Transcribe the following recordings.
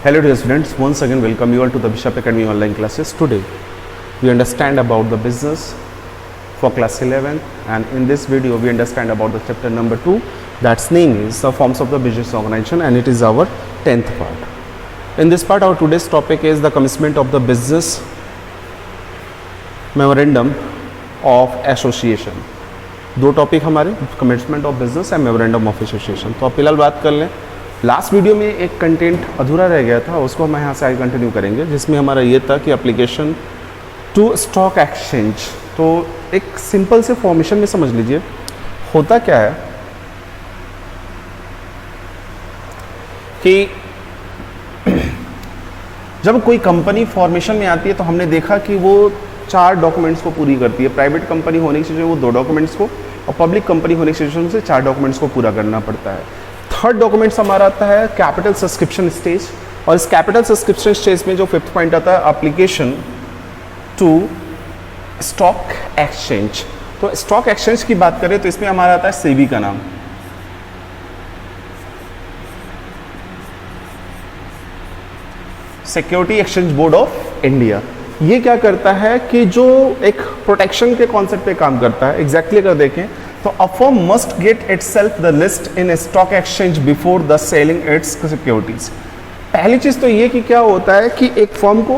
Hello dear students, once again welcome you all to the Bishop Academy online classes. Today we understand about the business for class 11, and in this video we understand about the chapter number 2, that's name is the forms of the business organization, and it is our 10th part. In this part our today's topic is the commencement of the business memorandum of association. दो topic हमारे commencement of business and memorandum of association. तो अब फिलहाल बात कर लें. Last video में एक कंटेंट अधूरा रह गया था, उसको हम यहाँ से आगे कंटिन्यू करेंगे, जिसमें हमारा ये था कि एप्लीकेशन टू स्टॉक एक्सचेंज. तो एक सिंपल से फॉर्मेशन में समझ लीजिए होता क्या है कि जब कोई कंपनी फॉर्मेशन में आती है तो हमने देखा कि वो 4 डॉक्यूमेंट्स को पूरी करती है. प्राइवेट कंपनी होने की सिचुएशन वो 2 डॉक्यूमेंट्स को, और पब्लिक कंपनी होने की सिचुएशन से 4 डॉक्यूमेंट्स को पूरा करना पड़ता है. थर्ड डॉक्यूमेंट्स हमारा आता है कैपिटल सब्सक्रिप्शन स्टेज, और इस कैपिटल सब्सक्रिप्शन स्टेज में जो 5th पॉइंट आता है एप्लीकेशन टू स्टॉक एक्सचेंज. तो स्टॉक एक्सचेंज की बात करें तो इसमें हमारा आता है सेबी का नाम. Security exchange board of India. ये क्या करता है कि जो एक प्रोटेक्शन के कॉन्सेप्ट पे काम करता है. एग्जैक्टली अगर देखें तो a firm must get itself the list in A stock exchange before the selling it's securities. पहली चीज तो ये कि क्या होता है कि एक फर्म को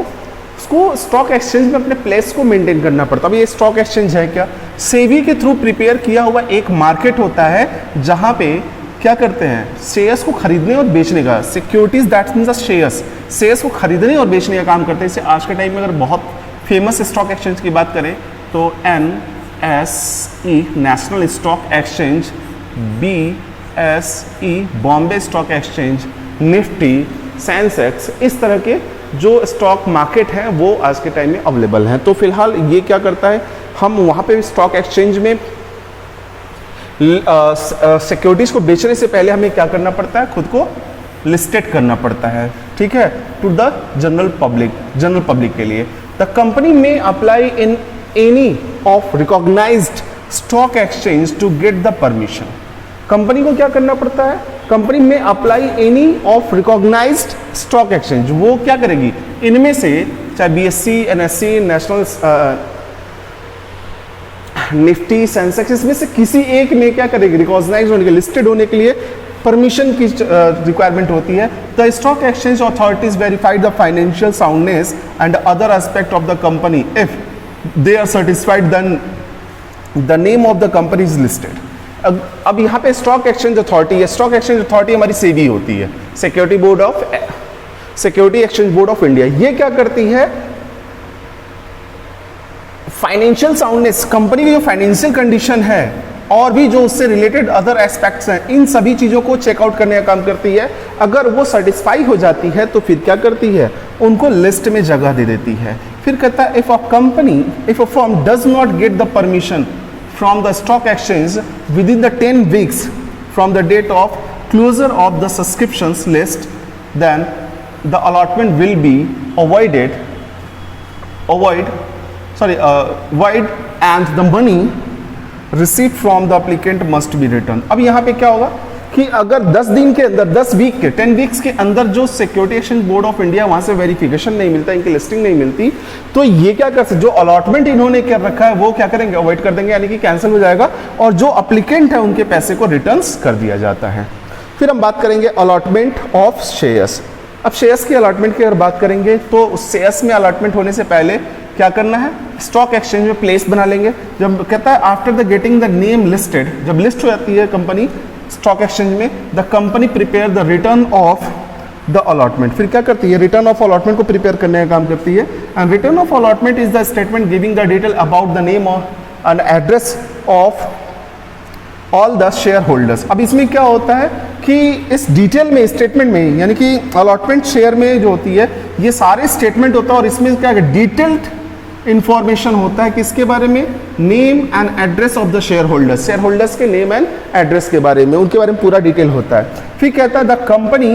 उसको स्टॉक एक्सचेंज में अपने प्लेस को मेंटेन करना पड़ता है. अब ये स्टॉक एक्सचेंज है क्या? सेबी के थ्रू प्रिपेयर किया हुआ एक मार्केट होता है जहां पे क्या करते हैं, शेयर्स को खरीदने और बेचने का, securities that means shares, shares को खरीदने और बेचने का काम करते हैं. इसे आज के टाइम में अगर बहुत फेमस स्टॉक एक्सचेंज की बात करें तो NSE national stock exchange, BSE Bombay stock exchange, Nifty, Sensex, इस तरह के जो स्टॉक मार्केट हैं वो आज के टाइम में अवेलेबल हैं. तो फिलहाल ये क्या करता है, हम वहाँ पे स्टॉक एक्सचेंज में सिक्योरिटीज को बेचने से पहले हमें क्या करना पड़ता है, खुद को लिस्टेड करना पड़ता है. ठीक है, टू द जनरल पब्लिक के लिए. द कंपनी में apply in any of recognised stock exchange to get the permission. Company को क्या करना पड़ता है, कंपनी में apply any of recognised stock exchange. वो क्या करेगी, इनमें से चाहे BSE, NSE, national Nifty, Sensex, इसमें से किसी एक में क्या करेगी, रिकॉग्नाइज होने के, लिस्टेड होने के लिए परमिशन की रिक्वायरमेंट होती है. The stock exchange authorities verified the financial soundness and other aspect of the company. If they are satisfied then the name of the company is listed. अब यहाँ पे स्टॉक एक्सचेंज अथॉरिटी है. Stock exchange authority हमारी SEBI होती है, security exchange board of India. ये क्या करती है, फाइनेंशियल साउंडनेस, कंपनी की जो फाइनेंशियल कंडीशन है और भी जो उससे रिलेटेड अदर एस्पेक्ट्स हैं, इन सभी चीज़ों को चेकआउट करने का काम करती है. अगर वो सर्टिस्फाई हो जाती है तो फिर क्या करती है, उनको लिस्ट में जगह दे देती है. फिर कहता है if a firm does not get the permission from the stock exchange within the 10 weeks from the date of closure of the subscriptions list, then the allotment will be void and the money received from the applicant must be returned. अब यहाँ पे क्या होगा कि अगर 10 दिन के अंदर, 10 वीक्स के अंदर जो security exchange board of India वहाँ से वेरिफिकेशन नहीं मिलता, इनकी लिस्टिंग नहीं मिलती, तो ये क्या कर सकते, जो अलॉटमेंट इन्होंने कर रखा है वो क्या करेंगे, अवॉइड कर देंगे, यानी कि कैंसिल हो जाएगा, और जो अप्लीकेंट है उनके पैसे को रिटर्न्स कर दिया जाता है. फिर हम बात करेंगे अलॉटमेंट ऑफ शेयर्स. अब शेयर्स की अलॉटमेंट की अगर बात करेंगे तो शेयर्स में अलॉटमेंट होने से पहले क्या करना है, स्टॉक एक्सचेंज में प्लेस बना लेंगे. जब कहता है after the getting the name listed, जब लिस्ट हो जाती है कंपनी स्टॉक एक्सचेंज में, the company prepare the return of the allotment. फिर क्या करती है, रिटर्न ऑफ अलॉटमेंट को प्रिपेयर करने का काम करती है. And return of allotment is the statement giving the detail about the name and address of all the share holders. अब इसमें क्या होता है कि इस डिटेल में, स्टेटमेंट में, यानी कि अलॉटमेंट शेयर में जो होती है ये सारे स्टेटमेंट होता है, और इसमें क्या है, डिटेल्ड इंफॉर्मेशन होता है किसके बारे में, name and address of the share holders के नेम एंड एड्रेस के बारे में, उनके बारे में पूरा डिटेल होता है. फिर कहता है the company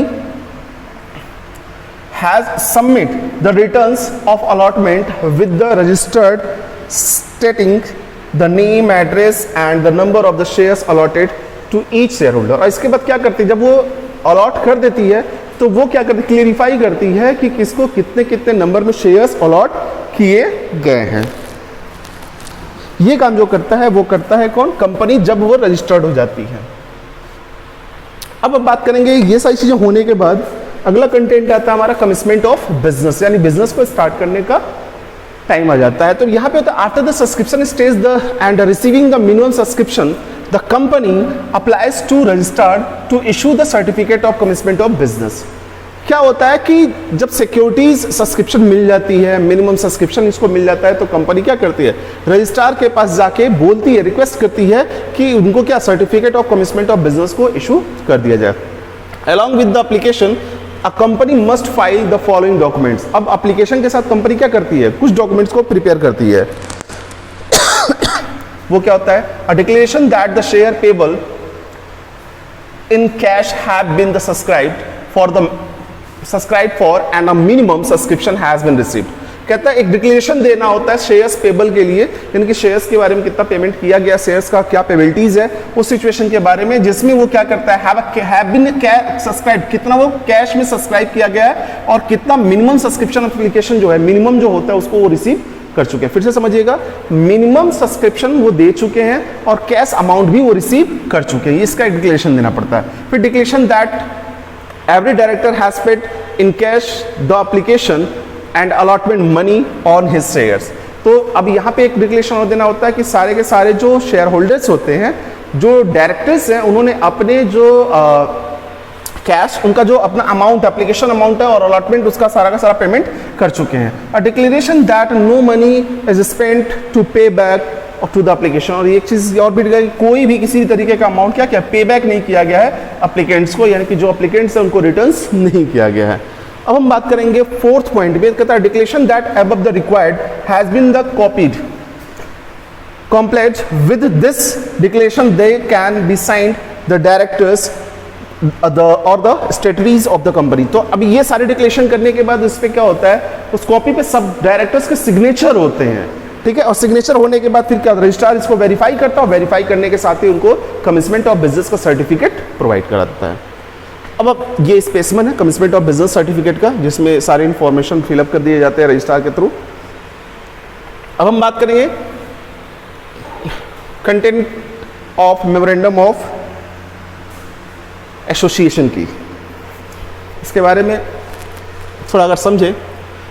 has submit the returns of allotment with the registered stating the name, address and the number of the shares allotted to each share holder. और इसके बाद क्या करती है, जब वो अलॉट कर देती है तो वो क्या करती, क्लेरिफाई करती है कि किसको कितने कितने नंबर में शेयर्स अलॉट किए गए हैं। ये काम जो करता है वो करता है कौन, कंपनी, जब वो रजिस्टर्ड हो जाती है। अब हम बात करेंगे ये सारी चीजें होने के बाद अगला कंटेंट आता है हमारा कमिटमेंट ऑफ बिजनेस, यानी बिजनेस को स्टार्ट करने का टाइम आ जाता है। तो यहाँ पे होता है after the subscription stage the and receiving the minimum subscription the company applies to registered to issue the certificate of commitment of business. क्या होता है कि जब सिक्योरिटीज सब्सक्रिप्शन मिल जाती है, मिनिमम सब्सक्रिप्शन इसको मिल जाता है, तो कंपनी क्या करती है, रजिस्ट्रार के पास जाके बोलती है, रिक्वेस्ट करती है कि उनको क्या certificate of commitment of business को इशू कर दिया जाए। Along with the application a company must file the following documents. अब एप्लीकेशन के साथ कंपनी क्या करती है, कुछ डॉक्यूमेंट्स को प्रिपेयर करती है। वो क्या होता है, a declaration that the share payable in cash have been the subscribe for and a minimum subscription has been received. कहता है एक डिक्लेरेशन देना होता है शेयर्स पेबल के लिए, यानी कि शेयर्स के बारे में कितना पेमेंट किया गया, शेयर्स का क्या पेनल्टीज है, उस सिचुएशन के बारे में, जिसमें वो क्या करता है, हैव बीन सब्सक्राइब, कितना वो कैश में सब्सक्राइब किया गया है और कितना मिनिमम सब्सक्रिप्शन एप्लीकेशन जो है, मिनिमम जो होता है उसको वो रिसीव कर चुके हैं। फिर से समझिएगा, मिनिमम सब्सक्रिप्शन वो दे चुके हैं और कैश अमाउंट भी वो रिसीव कर चुके हैं, इसका एक डिक्लेरेशन देना पड़ता है। फिर declaration that every director has paid in cash the application and allotment money on his shares। तो अब यहाँ पे एक डिक्लेरेशन और देना होता है कि सारे के सारे जो शेयर होल्डर्स होते हैं, जो डायरेक्टर्स हैं, उन्होंने अपने जो कैश, उनका जो अपना अमाउंट, एप्लीकेशन अमाउंट है और अलॉटमेंट, उसका सारा का सारा पेमेंट कर चुके हैं। A declaration that no money is spent to pay back to the application. और एक चीज और भी, कोई भी किसी तरीके का अमाउंट क्या पे बैक नहीं किया गया है एप्लीकेंट्स को, यानी कि जो एप्लीकेंट्स हैं उनको रिटर्न्स नहीं किया गया है। अब हम बात करेंगे फोर्थ पॉइंट में, कहता है declaration that above the required has been the copied complete with this declaration they can be signed the directors और the statutories of the company. तो अभी ये सारे डिक्लेरेशन करने के बाद उस पर क्या होता है, उस कॉपी पे सब डायरेक्टर्स के सिग्नेचर होते हैं, ठीक है। और सिग्नेचर होने के बाद फिर क्या, रजिस्ट्रार इसको वेरीफाई करता है, वेरीफाई करने के साथ ही उनको कमिटमेंट ऑफ बिजनेस का सर्टिफिकेट प्रोवाइड कराता है। अब ये स्पेसिमेन है कमिटमेंट ऑफ बिजनेस सर्टिफिकेट का, जिसमें सारे इंफॉर्मेशन फिलअप कर दिए जाते हैं रजिस्ट्रार के थ्रू। अब हम बात करेंगे content of memorandum of association की। इसके बारे में थोड़ा अगर समझे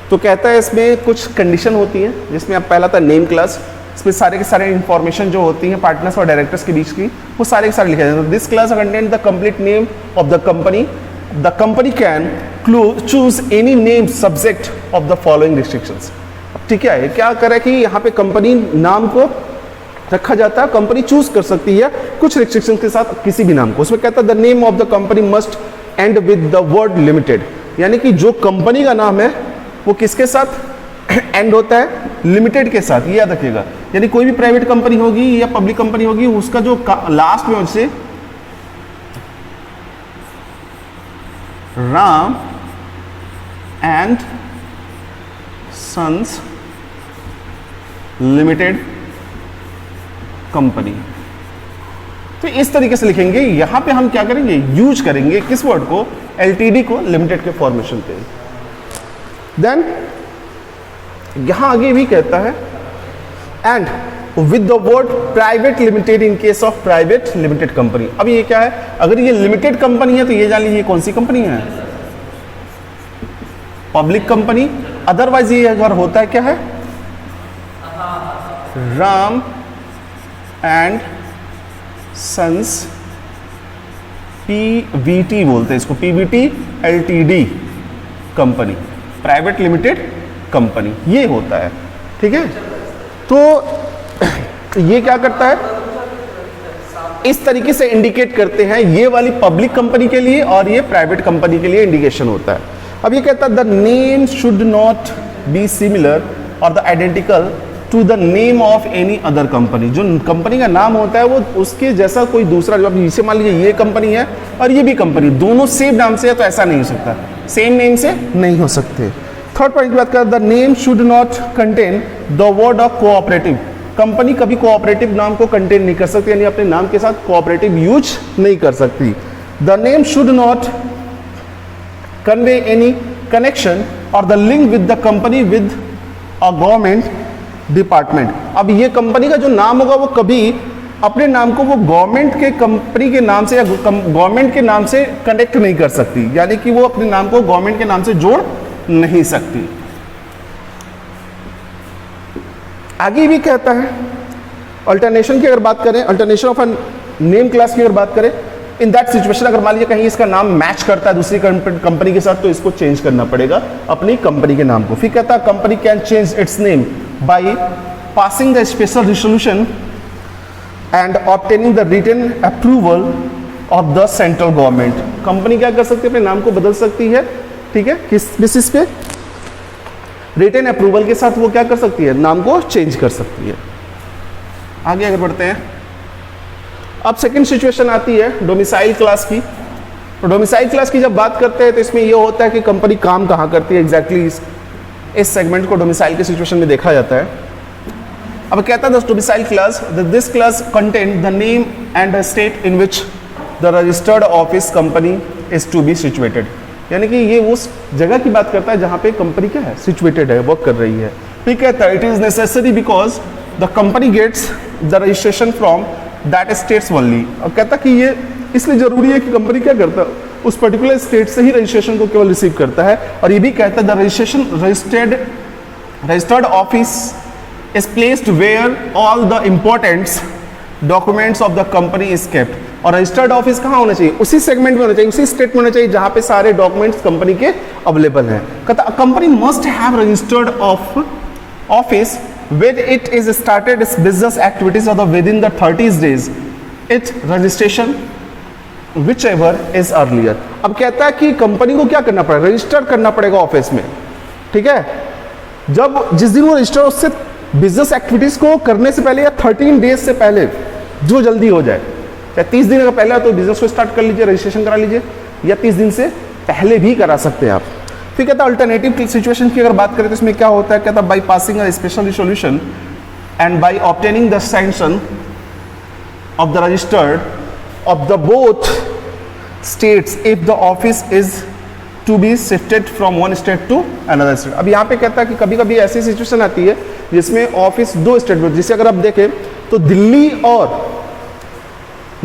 तो कहता है इसमें कुछ कंडीशन होती है, जिसमें अब पहला था नेम क्लास। इसमें सारे के सारे इंफॉर्मेशन जो होती हैं पार्टनर्स और डायरेक्टर्स के बीच की, वो सारे के सारे लिखे जाते हैं। This class content the complete name of the company. The company can choose any name subject of the following restrictions. ठीक है, क्या करे कि यहाँ पे कंपनी नाम को रखा जाता है, कंपनी चूज कर सकती है कुछ रिस्ट्रिक्शन के साथ किसी भी नाम को। उसमें कहता है the name of the company must and with the word limited, यानी कि जो कंपनी का नाम है वो किसके साथ एंड होता है, लिमिटेड के साथ। ये याद रखिएगा, यानी कोई भी प्राइवेट कंपनी होगी या पब्लिक कंपनी होगी, उसका जो लास्ट में उससे Ram and Sons Limited company, तो इस तरीके से लिखेंगे। यहां पे हम क्या करेंगे, यूज करेंगे किस वर्ड को, एलटीडी को, लिमिटेड के फॉर्मेशन पे। देन यहां आगे भी कहता है and with the word private limited in case of private limited company. अब ये क्या है, अगर ये लिमिटेड कंपनी है तो ये जान लीजिए कौन सी कंपनी है, पब्लिक कंपनी। अदरवाइज ये अगर होता है क्या है, राम एंड सन्स पीवीटी बोलते हैं इसको, Pvt LTD company, private limited company, ये होता है। ठीक है, तो ये क्या करता है, इस तरीके से इंडिकेट करते हैं, ये वाली पब्लिक कंपनी के लिए और ये प्राइवेट कंपनी के लिए इंडिकेशन होता है। अब ये कहता है the name should not be similar और the identical to the name of any other company. जो कंपनी का नाम होता है वो उसके जैसा कोई दूसरा, जो जैसे मान लीजिए ये कंपनी है और ये भी कंपनी, दोनों सेम नाम से है तो ऐसा नहीं हो सकता, सेम नेम से नहीं हो सकते। थर्ड पॉइंट की बात करें, the name should not contain the word of cooperative. Company कभी कोऑपरेटिव नाम को कंटेन नहीं कर सकती, यानी अपने नाम के साथ कोऑपरेटिव यूज नहीं कर सकती। The name should not convey any connection और the link with the company with a government department. अब ये कंपनी का जो नाम होगा वो कभी अपने नाम को वो गवर्नमेंट के कंपनी के नाम से या गवर्नमेंट के नाम से कनेक्ट नहीं कर सकती, यानी कि वो अपने नाम को गवर्नमेंट के नाम से जोड़ नहीं सकती। आगे भी कहता है अल्टरनेशन की अगर बात करें, alternation of an name class की अगर बात करें, इन दैट सिचुएशन अगर मान लीजिए कहीं इसका नाम मैच करता है दूसरी कंपनी के साथ तो इसको चेंज करना पड़ेगा अपनी कंपनी के नाम को। फिर कहता है company can change its name by passing the special resolution and obtaining the written approval of the central government. Company क्या कर सकती है, अपने नाम को बदल सकती है, ठीक है, किस बेसिस पे, रिटन अप्रूवल के साथ वो क्या कर सकती है, नाम को चेंज कर सकती है। आगे अगर बढ़ते हैं, अब सेकंड सिचुएशन आती है डोमिसाइल क्लास की। तो डोमिसाइल क्लास की जब बात करते हैं तो इसमें ये होता है कि कंपनी काम कहाँ करती है एग्जैक्टली, इस सेगमेंट को डोमिसाइल के सिचुएशन में देखा जाता है। अब कहता है domicile class, this class contain the name and the state in which the registered office company is to be situated, यानी कि ये उस जगह की बात करता है जहाँ पे कंपनी क्या है, सिचुएटेड है, वर्क कर रही है। फिर कहता है it is necessary because the company gets the registration from that states only. अब कहता कि ये इसलिए जरूरी है कि कंपनी क्या करता है, उस पर्टिकुलर स्टेट से ही रजिस्ट्रेशन को केवल रिसीव करता है। और ये भी कहता है the registration registered office is placed where all the important documents of the company is kept। और रजिस्टर्ड ऑफिस कहाँ होना चाहिए, उसी सेगमेंट में होना चाहिए, उसी स्टेट में होना चाहिए जहाँ पे सारे डॉक्यूमेंट्स कंपनी के अवेलेबल हैं। कहता company must have registered office when it is started its business activities or within the 30 days its registration whichever is earlier। अब कहता है कि कंपनी को क्या करना पड़ेगा, रजिस्टर करना पड़ेगा ऑफिस में, ठीक है, जब जिस दिन वो रजिस्टर, उससे बिजनेस एक्टिविटीज को करने से पहले या 13 डेज से पहले, जो जल्दी हो जाए, चाहे 30 दिन अगर पहले तो बिजनेस को स्टार्ट कर लीजिए, रजिस्ट्रेशन करा लीजिए, या 30 दिन से पहले भी करा सकते हैं आप। फिर कहता है अल्टरनेटिव सिचुएशन की अगर बात करें तो इसमें क्या होता है, कहता by passing a special resolution and by obtaining the sanction of the registered of the both states if the office is to be shifted from one state to another state. अब यहाँ पे कहता है कि कभी कभी ऐसी सिचुएशन आती है जिसमें ऑफिस दो स्टेट में, जिसे अगर आप देखें तो दिल्ली और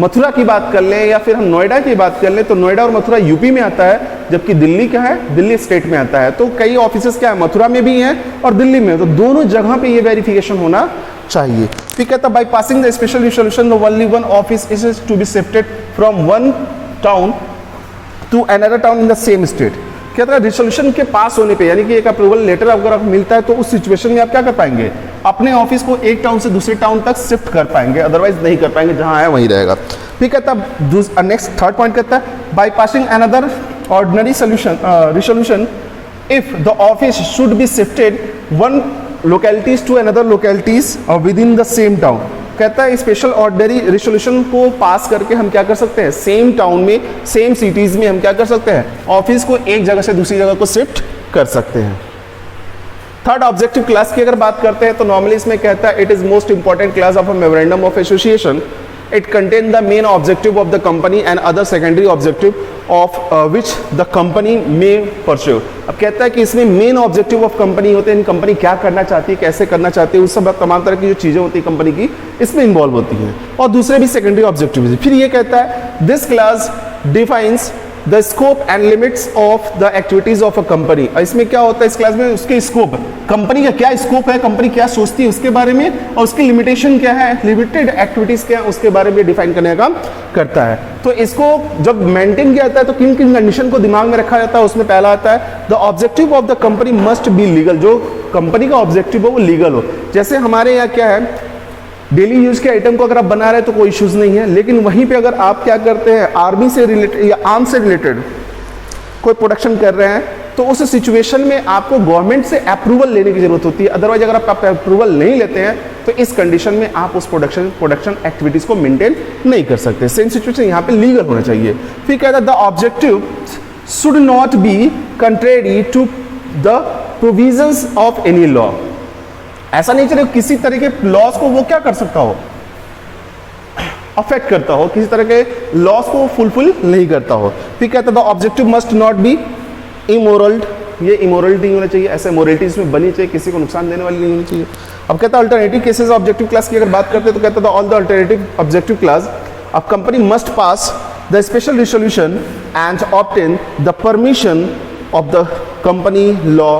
मथुरा की बात कर लें या फिर हम नोएडा की बात कर लें तो नोएडा और मथुरा यूपी में आता है, जबकि दिल्ली क्या है, दिल्ली स्टेट में आता है। तो कई ऑफिसेस क्या है, मथुरा में भी हैं और दिल्ली में, तो दोनों जगह पे ये वेरिफिकेशन होना चाहिए। फिर कहता by passing the special resolution the only one office is to be shifted from one town to another town in the same state. कहता है रिजोल्यूशन के पास होने पे, यानी कि एक अप्रूवल लेटर अगर आपको मिलता है तो उस सिचुएशन में आप क्या कर पाएंगे, अपने ऑफिस को एक टाउन से दूसरे टाउन तक शिफ्ट कर पाएंगे, अदरवाइज नहीं कर पाएंगे, जहां है वहीं रहेगा। फिर कहता है नेक्स्ट थर्ड पॉइंट कहता है by passing another ordinary resolution if the office should be shifted one localities to another localities within the same town. कहता है स्पेशल ऑर्डिनरी रिजोल्यूशन को पास करके हम क्या कर सकते हैं, सेम टाउन में, सेम सिटीज में हम क्या कर सकते हैं, ऑफिस को एक जगह से दूसरी जगह को शिफ्ट कर सकते हैं। थर्ड ऑब्जेक्टिव क्लास की अगर बात करते हैं तो नॉर्मली इसमें कहता है it is most important class of a memorandum of association. It contains the main objective of the company and other secondary objective of which the company may pursue। अब कहता है कि इसमें मेन ऑब्जेक्टिव ऑफ कंपनी होते हैं, company क्या करना चाहती है, कैसे करना चाहती है, उस सब तमाम तरह की जो चीज़ें होती है कंपनी की इसमें इन्वॉल्व होती हैं, और दूसरे भी सेकेंडरी ऑब्जेक्टिव। फिर ये कहता है this class defines the scope and limits of the activities of a company. इसमें क्या होता है इस क्लास में, उसके स्कोप, कंपनी का क्या स्कोप है, कंपनी क्या सोचती है उसके बारे में, और उसकी लिमिटेशन क्या है, लिमिटेड एक्टिविटीज क्या है उसके बारे में डिफाइन करने का काम करता है। तो इसको जब मेंटेन किया जाता है तो किन किन कंडीशन को दिमाग में रखा जाता है, उसमें पहला आता है the objective of the company must be legal. जो कंपनी का ऑब्जेक्टिव हो वो लीगल हो। जैसे हमारे यहाँ क्या है, डेली यूज के आइटम को अगर आप बना रहे हैं तो कोई इश्यूज नहीं है, लेकिन वहीं पे अगर आप क्या करते हैं, आर्मी से रिलेटेड या आर्म से रिलेटेड कोई प्रोडक्शन कर रहे हैं तो उस सिचुएशन में आपको गवर्नमेंट से अप्रूवल लेने की जरूरत होती है। अदरवाइज अगर आप अप्रूवल नहीं लेते हैं तो इस कंडीशन में आप उस प्रोडक्शन एक्टिविटीज को मेंटेन नहीं कर सकते। सेम सिचुएशन यहाँ पे लीगल होना चाहिए। फिर कहता है the objective should not be contrary to the provisions of any law. ऐसा नहीं चाहिए किसी तरह के लॉस को वो क्या कर सकता हो, अफेक्ट करता हो, किसी तरह के लॉस को फुलफिल नहीं करता हो। फिर कहता है the objective must not be immoral, ये इमोरलिटी नहीं होना चाहिए, ऐसे मोरलिटी इसमें बनी चाहिए, किसी को नुकसान देने वाली नहीं होनी चाहिए। अब कहता है अल्टरनेटिव केसेस ऑब्जेक्टिव क्लास की अगर बात करते हैं तो कहता था all the alternative objective class अब company must pass the special resolution and obtain the permission of the company law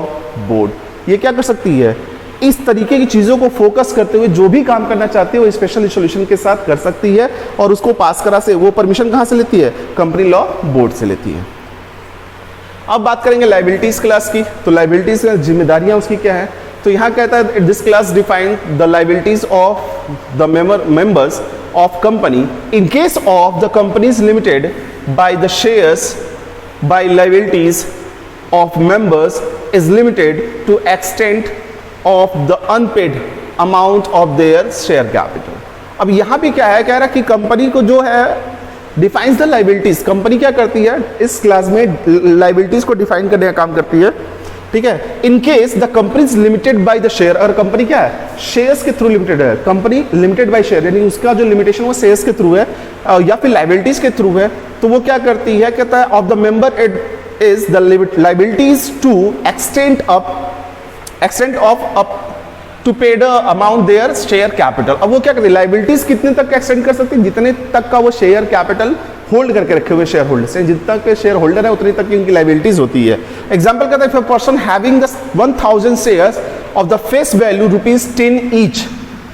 board. ये क्या कर सकती है, इस तरीके की चीज़ों को फोकस करते हुए जो भी काम करना चाहती है वो स्पेशल रिजोल्यूशन के साथ कर सकती है, और उसको पास करा से वो परमिशन कहाँ से लेती है, कंपनी लॉ बोर्ड से लेती है। अब बात करेंगे लाइबिलिटीज क्लास की, तो लाइबिलिटीज जिम्मेदारियां उसकी क्या है, तो यहाँ कहता है this class define the liabilities of the members of company in case of the companies limited by the shares by liabilities of members is limited to extent of the unpaid amount of their share capital. अब यहाँ भी क्या है, कह रहा कि company को जो है डिफाइंस द लाइबिलिटीज, कंपनी क्या करती है इस क्लास में लाइबिलिटीज को डिफाइन करने का काम करती है, ठीक है। In case the company is limited by the share, और कंपनी क्या है शेयर्स के थ्रू लिमिटेड है, कंपनी लिमिटेड बाय शेयर यानी उसका जो लिमिटेशन वो शेयर्स के थ्रू है या फिर लाइबिलिटीज के थ्रू है, तो वो क्या करती है, कहता है of the member it is the liabilities to extend of up to paid amount their share capital. अब वो क्या करती है, लाइबिलिटीज कितने तक एक्सटेंड कर सकती है, जितने तक का वो शेयर कैपिटल होल्ड करके रखे हुए शेयर होल्डर से, जितना के शेयर होल्डर है उतनी तक की उनकी लाइबिलिटीज होती है। एग्जांपल कहता है if a person having the 1000 shares of the face value ₹10 each,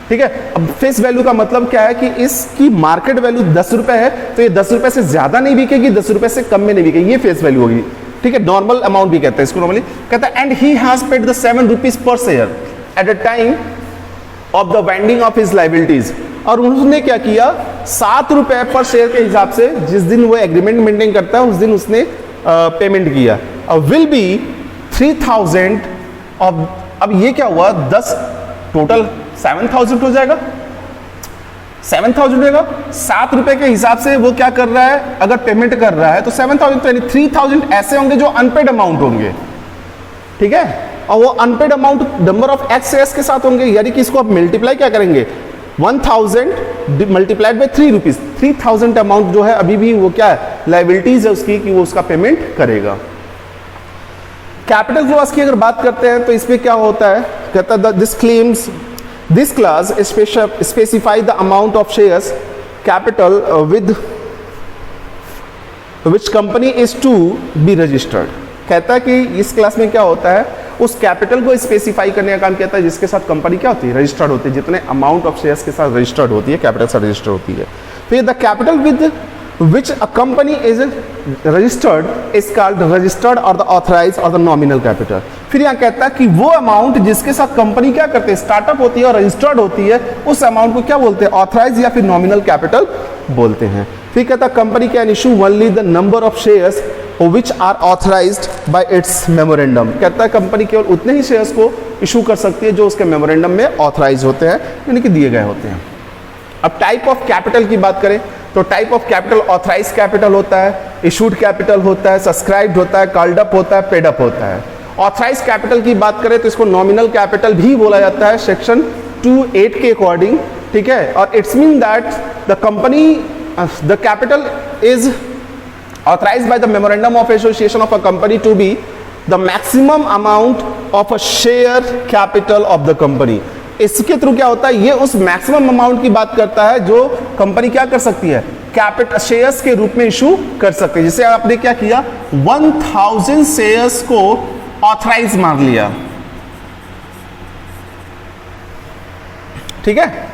ठीक है। अब फेस वैल्यू का मतलब क्या है कि इसकी मार्केट वैल्यू 10 रुपए है, तो ये 10 रुपए से ज्यादा नहीं बिकेगी, 10 रुपए से कम में नहीं बिकेगी, ये फेस वैल्यू होगी, ठीक है। नॉर्मल अमाउंट भी कहते हैं इसको नॉर्मली, कहता है and he has paid the 7 rupees per share at a time of the vending of his liabilities, और उसने क्या किया 7 रुपए पर शेयर के हिसाब से जिस दिन वो एग्रीमेंट मेंटेन करता है उस दिन उसने पेमेंट किया, और विल बी 3000 ऑफ, अब ये क्या हुआ 10 टोटल 7000 हो जाएगा, 7000 होगा, 7 रुपए के हिसाब से वो क्या कर रहा है, अगर पेमेंट कर रहा है तो 7000 यानी 3000 ऐसे होंगे जो अनपेड अमाउंट होंगे, ठीक है। और वो unpaid amount number of X shares के साथ होंगे, यानी कि इसको आप मल्टीप्लाई क्या करेंगे 1000 मल्टीप्लाइड बाय 3 रुपीज, 3000 अमाउंट जो है अभी भी वो क्या है लाइबिलिटीज है उसकी कि वो उसका पेमेंट करेगा। कैपिटल क्लॉज की अगर बात करते हैं तो इसमें क्या होता है, कहता है this claims this class specify the amount of shares capital with which company is to be registered. कहता है कि इस क्लास में क्या होता है उस कैपिटल को स्पेसिफाई करने का काम कहता है जिसके साथ कंपनी क्या होती है रजिस्टर्ड होती है, जितने अमाउंट ऑफ शेयर्स के साथ रजिस्टर्ड होती है कैपिटल से रजिस्टर्ड होती है। फिर the capital with which a company is registered is called registered और द ऑथराइज और द नॉमिनल कैपिटल। फिर यहाँ कहता है कि वो अमाउंट जिसके साथ कंपनी क्या करते हैं स्टार्टअप होती है और रजिस्टर्ड होती है उस अमाउंट को क्या बोलते हैं ऑथराइज या फिर नॉमिनल कैपिटल बोलते हैं। फिर कहता है company can issue only the number of shares which are authorized by its memorandum। कहता है कंपनी केवल उतने ही शेयर्स को इशू कर सकती है जो उसके मेमोरेंडम में ऑथराइज होते हैं यानी कि दिए गए होते हैं। अब टाइप ऑफ कैपिटल की बात करें तो type of capital authorise capital होता है, इशूड कैपिटल होता है, सब्सक्राइब्ड होता है, कॉल्ड अप होता है, पेड अप होता है। ऑथराइज कैपिटल की बात करें तो इसको नॉमिनल कैपिटल भी बोला जाता है सेक्शन 2(8) के अकॉर्डिंग, ठीक है। और it's mean that the company the capital is authorized by the memorandum of association of a company to be the maximum amount of a share capital of the company। इसके through क्या होता है ये उस maximum amount की बात करता है जो कंपनी क्या कर सकती है कैपिटल शेयर्स के रूप में इशू कर सकते हैं। जैसे आपने क्या किया 1000 शेयर्स को ऑथराइज मान लिया, ठीक है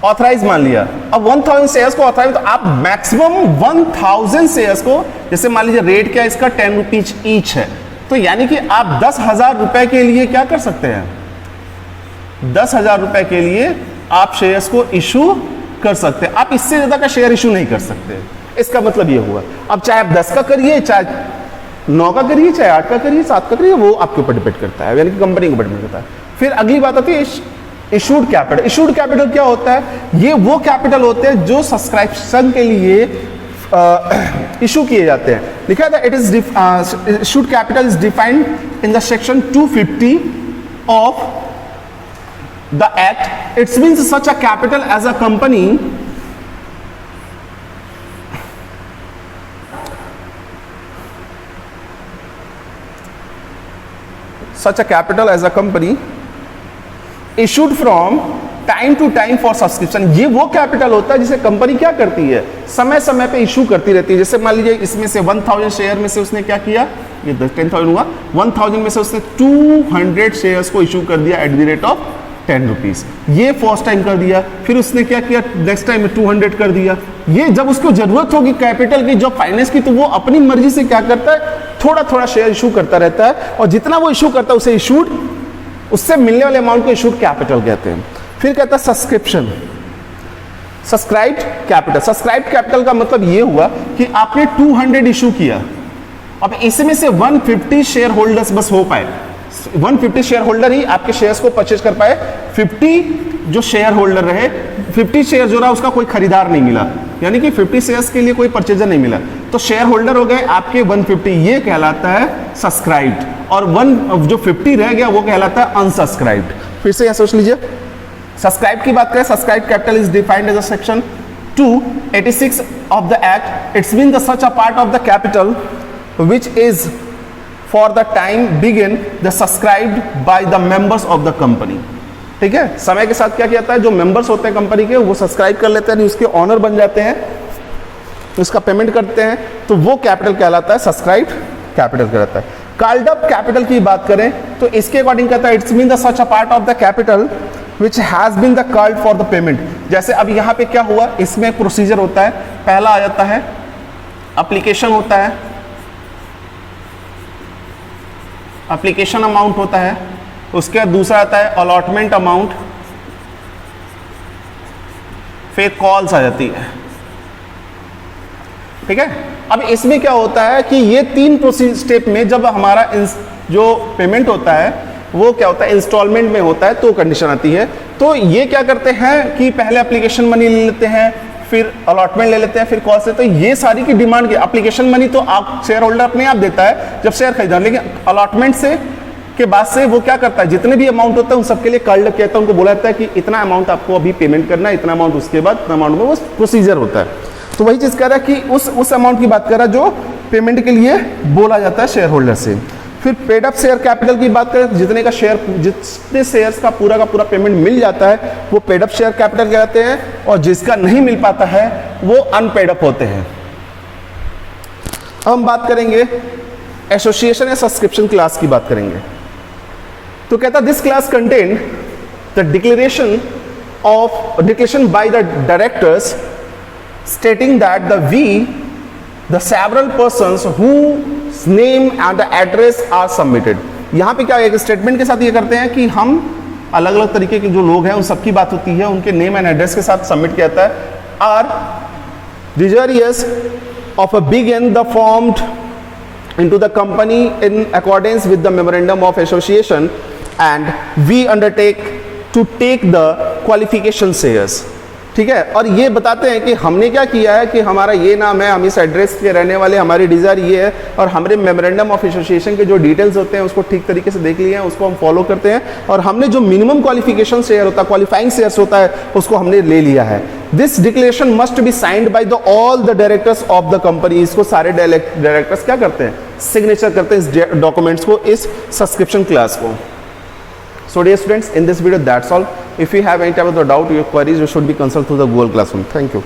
ऑथराइज मान लिया। अब 1000 शेयर्स को ऑथराइज तो आप मैक्सिमम 1000 शेयर्स को जैसे मान लीजिए रेट क्या इसका 10 रुपीज ईच है तो यानी कि आप 10,000 रुपए के लिए क्या कर सकते हैं 10,000 रुपए के लिए आप शेयर्स को इशू कर सकते हैं, आप इससे ज्यादा का शेयर इशू नहीं कर सकते। इसका मतलब ये हुआ अब चाहे आप 10 का करिए चाहे 9 का करिए चाहे 8 का करिए 7 का करिए वो आपके ऊपर डिपेंड करता है यानी कि कंपनी के ऊपर डिपेंड करता है। फिर अगली बात आती है इशूड कैपिटल। इशूड कैपिटल क्या होता है ये वो कैपिटल होते हैं जो सब्सक्रिप्शन के लिए इशू किए जाते हैं। लिखा था it is issued capital is defined in the section 250 of the act. It's means such a capital as a company such a capital as a company issued from time to time for subscription. ये वो capital होता है जिसे company क्या करती है, समय समय पे इशू करती रहती है। जैसे मान लीजिए इसमें से 1000 शेयर में से उसने क्या किया, ये 10,000 हुआ, 1000 में से उसने 200 शेयर्स को इशू कर दिया at the rate of 10 rupees. ये फर्स्ट टाइम कर दिया, फिर उसने क्या किया, नेक्स्ट टाइम में 200 कर दिया। ये जब उसको जरूरत होगी कैपिटल की, जब फाइनेंस की, तो वो अपनी मर्जी से क्या करता है, थोड़ा थोड़ा शेयर इशू करता रहता है, और जितना वो इशू करता है उसे इशूड, उससे मिलने वाले अमाउंट को इशूड कैपिटल कहते हैं। फिर कहता है subscription, subscribed capital. Subscribed capital का मतलब ये हुआ कि आपने 200 इशू किया, अब इसमें से 150 शेयर होल्डर्स बस हो पाए, 150 शेयर होल्डर ही आपके शेयर्स को परचेज कर पाए। 50 जो शेयर होल्डर रहे, 50 शेयर जो रहा उसका कोई खरीदार नहीं मिला, यानी कि 50 शेयर्स के लिए कोई परचेजर नहीं मिला, तो शेयर होल्डर हो गए आपके 150, ये कहलाता है सब्सक्राइब्ड। और जो 50 रह गया वो कहलाता है अनसब्सक्राइब्ड। फिर से यहां सोच लीजिए, सब्सक्राइब की बात करें, subscribe capital is defined as a section 286 of the act. It's mean the such a part of the capital which is for the time begin the subscribed by the members of the company। ठीक है, समय के साथ क्या किया है, जो members होते हैं कंपनी के वो सब्सक्राइब कर लेते हैं, उसके ऑनर बन जाते हैं, उसका पेमेंट करते हैं, तो वो कैपिटल कहलाता है सब्सक्राइब्ड कैपिटल कहलाता है। कॉल्ड अप कैपिटल की बात करें तो इसके अकॉर्डिंग कहता है it's mean the such a part of the capital which has been the called for the payment। जैसे अब यहाँ पे क्या हुआ, इसमें एक प्रोसीजर होता है, पहला आ जाता है एप्लीकेशन होता है, एप्लीकेशन अमाउंट होता है, उसके बाद दूसरा आता है अलॉटमेंट अमाउंट, फिर कॉल्स आ जाती है। ठीक है, अब इसमें क्या होता है कि ये 3 स्टेप में जब हमारा जो पेमेंट होता है वो क्या होता है, इंस्टॉलमेंट में होता है, तो कंडीशन आती है। तो ये क्या करते हैं कि पहले एप्लीकेशन मनी ले लेते हैं, फिर अलॉटमेंट ले लेते हैं, फिर कॉल से, तो ये सारी की डिमांड की एप्लीकेशन मनी तो आप शेयर होल्डर अपने आप देता है जब शेयर खरीदा, लेकिन अलॉटमेंट से के बाद से वो क्या करता है, जितने भी अमाउंट होता है उन सबके लिए कॉल्ड कहता है, उनको बोला जाता है कि इतना अमाउंट आपको अभी पेमेंट करना है, इतना अमाउंट उसके बाद, इतना अमाउंट में वो प्रोसीजर होता है। तो वही चीज कह रहा है कि उस अमाउंट की बात कर रहा है जो पेमेंट के लिए बोला जाता है शेयर होल्डर से। फिर पेड अप शेयर कैपिटल की बात करें, जितने का शेयर, जितने शेयर्स का पूरा पेमेंट मिल जाता है वो पेड अप शेयर कैपिटल कहते हैं, और जिसका नहीं मिल पाता है वो अनपेड अप होते हैं। अब हम बात करेंगे एसोसिएशन या सब्सक्रिप्शन क्लास की बात करेंगे। तो कहता this class contain the declaration by the directors stating that the several persons whose name and the address are submitted। यहाँ पे क्या एक स्टेटमेंट के साथ ये करते हैं कि हम अलग अलग तरीके के जो लोग हैं उन सबकी बात होती है, उनके नेम एंड एड्रेस के साथ सबमिट किया जाता है। Are desirous of a begin the formed into the company in accordance with the memorandum of association and we undertake to take the qualification shares। ठीक है, और ये बताते हैं कि हमने क्या किया है कि हमारा ये नाम है, हम इस एड्रेस के रहने वाले, हमारी डिज़ायर ये है, और हमारे मेमोरेंडम ऑफ एसोसिएशन के जो डिटेल्स होते हैं उसको ठीक तरीके से देख लिए हैं, उसको हम फॉलो करते हैं, और हमने जो मिनिमम क्वालिफिकेशन शेयर होता है, क्वालिफाइंग शेयर्स होता है, उसको हमने ले लिया है। This declaration must be signed by the all the directors of the company. इसको सारे डायरेक्टर्स क्या करते हैं, सिग्नेचर करते हैं इस डॉक्यूमेंट्स को, इस सब्सक्रिप्शन क्लास को। So dear students, in this video that's all. If you have any type of doubt, your queries, you should be consulted through the Google Classroom. Thank you.